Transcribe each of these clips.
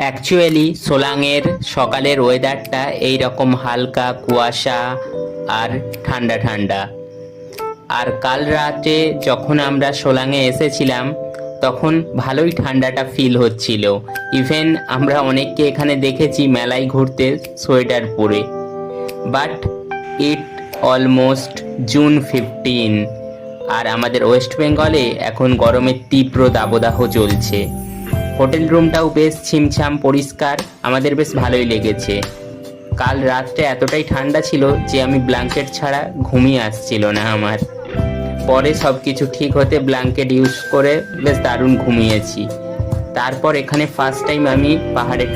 Actually সোলাংয়ের সকালের ওয়েদারটা এইরকম হালকা কুয়াশা আর ঠান্ডা ঠান্ডা। আর কাল রাতে যখন আমরা সোলাংয়ে এসেছিলাম তখন ভালোই ঠান্ডাটা ফিল হচ্ছিল। ইভেন আমরা অনেককে এখানে দেখেছি মেলায় ঘুরতে সোয়েটার পরে। বাট ইট অলমোস্ট জুন 15 আর আমাদের ওয়েস্ট বেঙ্গলে এখন গরমের তীব্র দাবদাহ চলছে। হোটেল রুমটাও বেশ ছিমছাম পরিষ্কার, আমাদের বেশ ভালোই লেগেছে। কাল রাতটা এতটাই ঠান্ডা ছিল যে আমি ব্ল্যাঙ্কেট ছাড়া ঘুমিয়ে আসছিল না আমার। পরে সব কিছু ঠিক হতে ব্ল্যাঙ্কেট ইউজ করে বেশ দারুণ ঘুমিয়েছি। তারপর এখানে ফার্স্ট টাইম আমি পাহাড়ে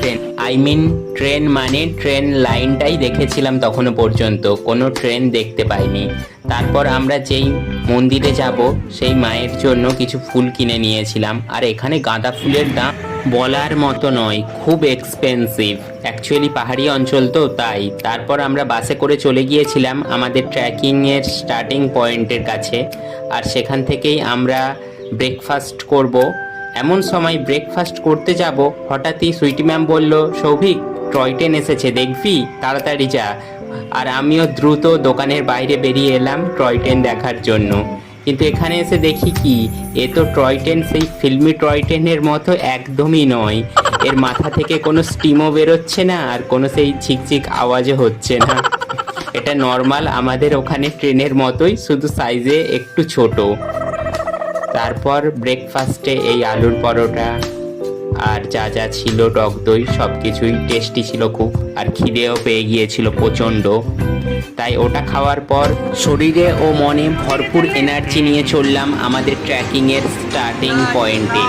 ট্রেন মানে ট্রেন লাইনটাই দেখেছিলাম, তখনও পর্যন্ত কোনো ট্রেন দেখতে পাইনি। তারপর আমরা যেই মন্দিরে যাব সেই মায়ের জন্য কিছু ফুল কিনে নিয়েছিলাম। আর এখানে গাঁদা ফুলের দাম বলার মতো নয়, খুব এক্সপেন্সিভ। অ্যাকচুয়ালি পাহাড়ি অঞ্চল তো তাই। তারপর আমরা বাসে করে চলে গিয়েছিলাম আমাদের ট্রেকিংয়ের স্টার্টিং পয়েন্টের কাছে। আর সেখান থেকেই আমরা ব্রেকফাস্ট করব। এমন সময় ব্রেকফাস্ট করতে যাব, হঠাৎই সুইটি ম্যাম বলল, সৌভিক টয় ট্রেন এসেছে, দেখবি, তাড়াতাড়ি যা। আর আমিও দ্রুত দোকানের বাইরে বেরিয়ে এলাম টয় ট্রেন দেখার জন্য। কিন্তু এখানে এসে দেখি কি, এ তো টয় ট্রেন সেই ফিল্মি টয় ট্রেনের মতো একদমই নয়। এর মাথা থেকে কোনো স্টিমও বেরোচ্ছে না আর কোনো সেই ঝিকঝিক আওয়াজও হচ্ছে না। এটা নর্মাল আমাদের ওখানে ট্রেনের মতোই, শুধু সাইজে একটু ছোট। তারপর ব্রেকফাস্টে এই আলুর পরোটা আর যা যা ছিল, টক দই, সব কিছুই টেস্টি ছিল খুব। আর খিদেও পেয়ে গিয়েছিল প্রচণ্ড। তাই ওটা খাওয়ার পর শরীরে ও মনে ভরপুর এনার্জি নিয়ে চললাম আমাদের ট্রেকিংয়ের স্টার্টিং পয়েন্টে।